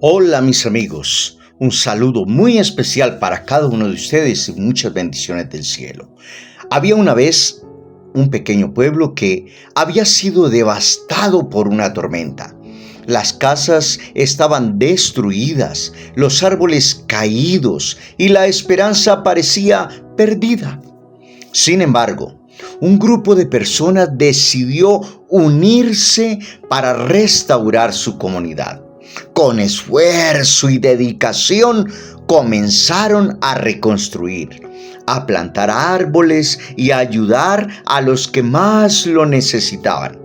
Hola mis amigos, un saludo muy especial para cada uno de ustedes y muchas bendiciones del cielo. Había una vez un pequeño pueblo que había sido devastado por una tormenta. Las casas estaban destruidas, los árboles caídos y la esperanza parecía perdida. Sin embargo, un grupo de personas decidió unirse para restaurar su comunidad. Con esfuerzo y dedicación comenzaron a reconstruir, a plantar árboles y a ayudar a los que más lo necesitaban.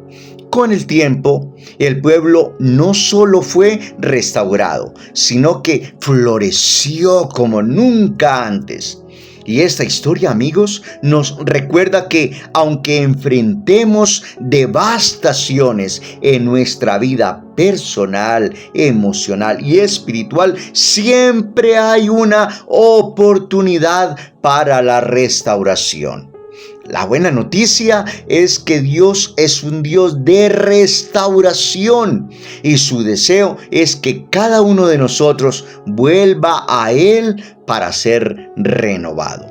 Con el tiempo, el pueblo no solo fue restaurado, sino que floreció como nunca antes. Y esta historia, amigos, nos recuerda que aunque enfrentemos devastaciones en nuestra vida personal, emocional y espiritual, siempre hay una oportunidad para la restauración. La buena noticia es que Dios es un Dios de restauración y su deseo es que cada uno de nosotros vuelva a Él para ser renovado.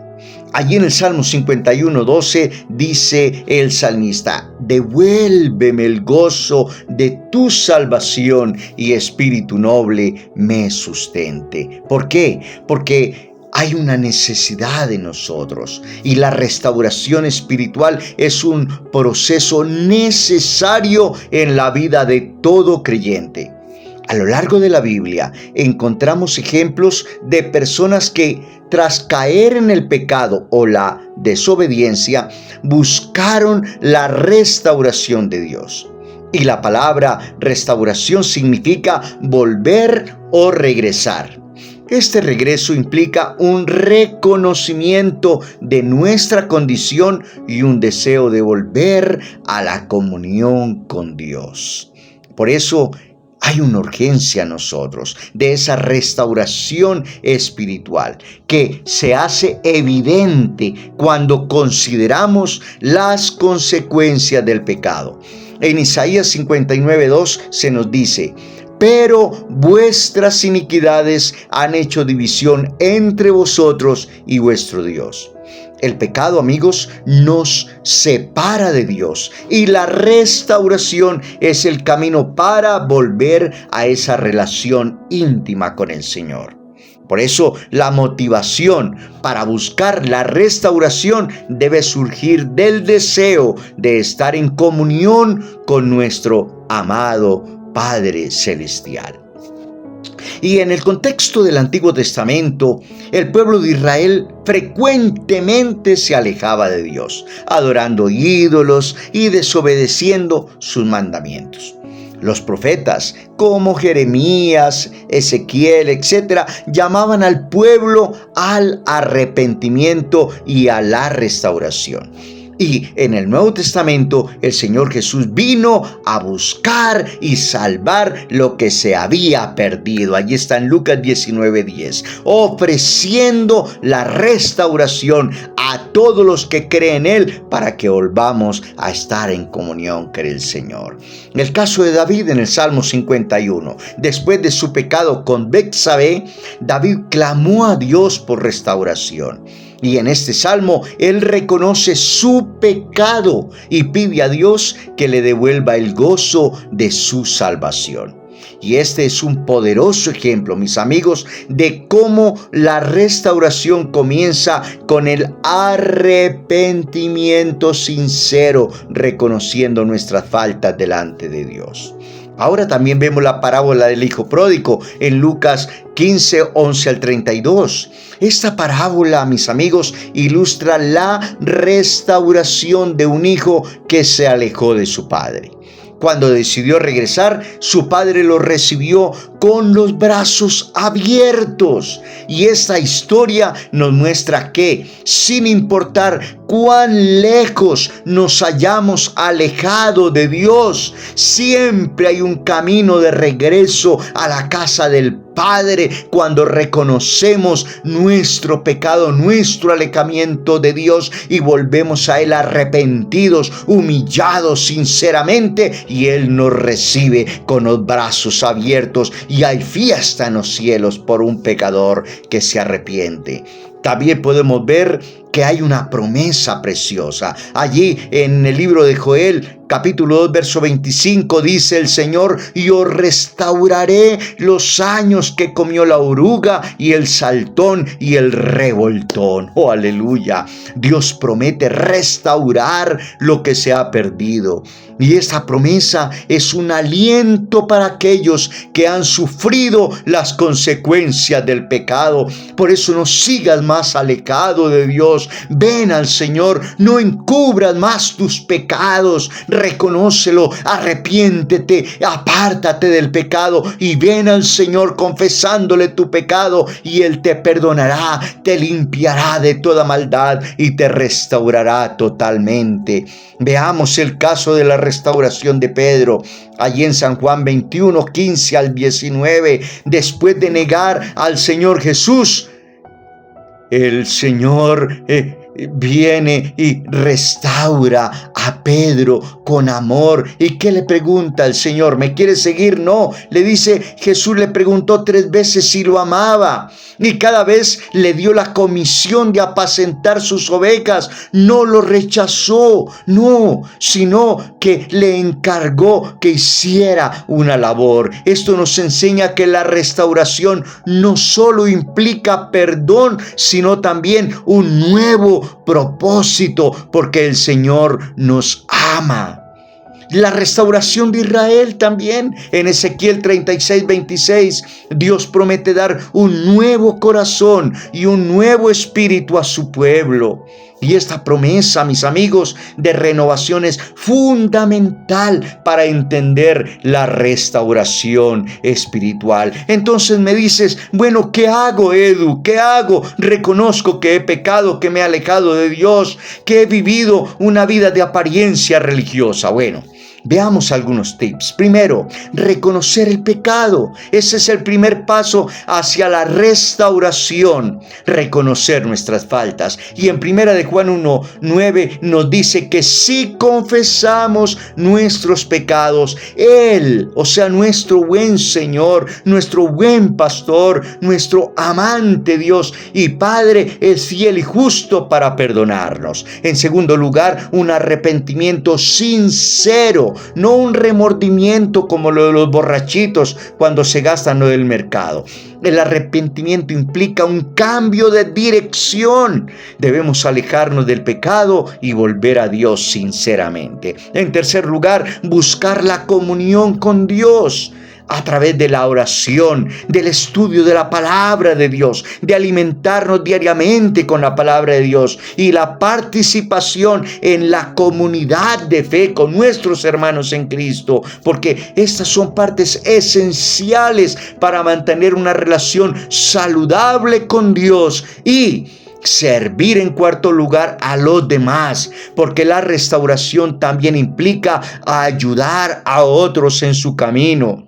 Allí en el Salmo 51:12 dice el salmista: devuélveme el gozo de tu salvación y espíritu noble me sustente. ¿Por qué? Porque hay una necesidad de nosotros y la restauración espiritual es un proceso necesario en la vida de todo creyente. A lo largo de la Biblia encontramos ejemplos de personas que, tras caer en el pecado o la desobediencia, buscaron la restauración de Dios. Y la palabra restauración significa volver o regresar. Este regreso implica un reconocimiento de nuestra condición y un deseo de volver a la comunión con Dios. Por eso hay una urgencia en nosotros de esa restauración espiritual que se hace evidente cuando consideramos las consecuencias del pecado. En Isaías 59:2 se nos dice: pero vuestras iniquidades han hecho división entre vosotros y vuestro Dios. El pecado, amigos, nos separa de Dios y la restauración es el camino para volver a esa relación íntima con el Señor. Por eso, la motivación para buscar la restauración debe surgir del deseo de estar en comunión con nuestro amado Padre Celestial. Y en el contexto del Antiguo Testamento, el pueblo de Israel frecuentemente se alejaba de Dios, adorando ídolos y desobedeciendo sus mandamientos. Los profetas como Jeremías, Ezequiel, etc., llamaban al pueblo al arrepentimiento y a la restauración. Y en el Nuevo Testamento el Señor Jesús vino a buscar y salvar lo que se había perdido. Allí está en Lucas 19:10, ofreciendo la restauración a todos los que creen en Él para que volvamos a estar en comunión con el Señor. En el caso de David en el Salmo 51, después de su pecado con Betsabé, David clamó a Dios por restauración. Y en este salmo él reconoce su pecado y pide a Dios que le devuelva el gozo de su salvación. Y este es un poderoso ejemplo, mis amigos, de cómo la restauración comienza con el arrepentimiento sincero, reconociendo nuestras faltas delante de Dios. Ahora también vemos la parábola del hijo pródigo en Lucas 15:11-32. Esta parábola, mis amigos, ilustra la restauración de un hijo que se alejó de su padre. Cuando decidió regresar, su padre lo recibió con los brazos abiertos. Y esta historia nos muestra que, sin importar cuán lejos nos hayamos alejado de Dios, siempre hay un camino de regreso a la casa del Padre cuando reconocemos nuestro pecado, nuestro alejamiento de Dios y volvemos a Él arrepentidos, humillados sinceramente, y Él nos recibe con los brazos abiertos y hay fiesta en los cielos por un pecador que se arrepiente. También podemos ver que hay una promesa preciosa. Allí en el libro de Joel, capítulo 2, verso 25, dice el Señor: yo restauraré los años que comió la oruga y el saltón y el revoltón. Oh, aleluya. Dios promete restaurar lo que se ha perdido. Y esta promesa es un aliento para aquellos que han sufrido las consecuencias del pecado. Por eso no sigas más alejado de Dios. Ven al Señor, no encubras más tus pecados. Reconócelo, arrepiéntete, apártate del pecado y ven al Señor confesándole tu pecado, y Él te perdonará, te limpiará de toda maldad y te restaurará totalmente. Veamos el caso de la restauración de Pedro, allí en San Juan 21, 15 al 19. Después de negar al Señor Jesús, el Señor viene y restaura a Pedro con amor. ¿Y qué le pregunta el Señor? ¿Me quieres seguir? No, le dice, Jesús le preguntó 3 veces si lo amaba, y cada vez le dio la comisión de apacentar sus ovejas. No lo rechazó, no, sino que le encargó que hiciera una labor. Esto nos enseña que la restauración no solo implica perdón, sino también un nuevo propósito, porque el Señor nos ama. La restauración de Israel también, en Ezequiel 36, 26, Dios promete dar un nuevo corazón y un nuevo espíritu a su pueblo. Y esta promesa, mis amigos, de renovación es fundamental para entender la restauración espiritual. Entonces me dices, bueno, ¿qué hago, Edu? ¿Qué hago? Reconozco que he pecado, que me he alejado de Dios, que he vivido una vida de apariencia religiosa. Bueno, veamos algunos tips. Primero, reconocer el pecado. Ese es el primer paso hacia la restauración, reconocer nuestras faltas. Y en 1 de Juan 1:9 nos dice que si confesamos nuestros pecados, Él, o sea, nuestro buen Señor, nuestro buen pastor, nuestro amante Dios y Padre, es fiel y justo para perdonarnos. En segundo lugar, un arrepentimiento sincero, no un remordimiento como lo de los borrachitos cuando se gastan lo del mercado. El arrepentimiento implica un cambio de dirección. Debemos alejarnos del pecado y volver a Dios sinceramente. En tercer lugar, buscar la comunión con Dios a través de la oración, del estudio de la palabra de Dios, de alimentarnos diariamente con la palabra de Dios y la participación en la comunidad de fe con nuestros hermanos en Cristo, porque estas son partes esenciales para mantener una relación saludable con Dios y servir en cuarto lugar a los demás, porque la restauración también implica ayudar a otros en su camino.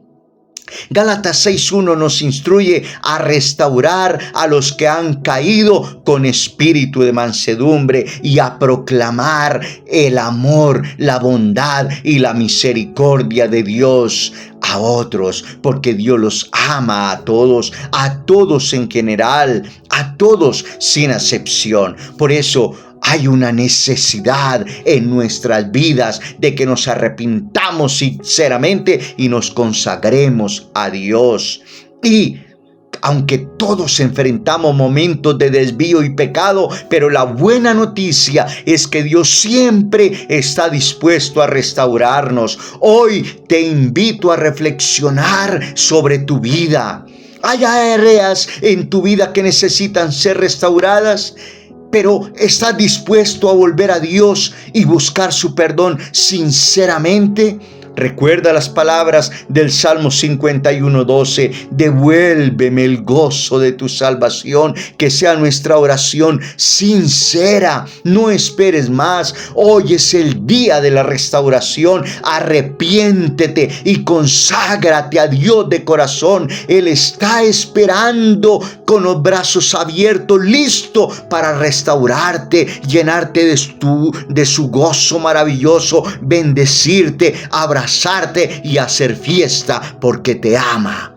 Gálatas 6:1 nos instruye a restaurar a los que han caído con espíritu de mansedumbre y a proclamar el amor, la bondad y la misericordia de Dios a otros, porque Dios los ama a todos en general, a todos sin excepción. Por eso hay una necesidad en nuestras vidas de que nos arrepintamos sinceramente y nos consagremos a Dios. Y aunque todos enfrentamos momentos de desvío y pecado, pero la buena noticia es que Dios siempre está dispuesto a restaurarnos. Hoy te invito a reflexionar sobre tu vida. ¿Hay áreas en tu vida que necesitan ser restauradas? Pero ¿estás dispuesto a volver a Dios y buscar su perdón sinceramente? Recuerda las palabras del Salmo 51:12. Devuélveme el gozo de tu salvación. Que sea nuestra oración sincera. No esperes más. Hoy es el día de la restauración. Arrepiéntete y conságrate a Dios de corazón. Él está esperando con los brazos abiertos, listo para restaurarte, llenarte de su gozo maravilloso, bendecirte, abrazarte y hacer fiesta porque te ama.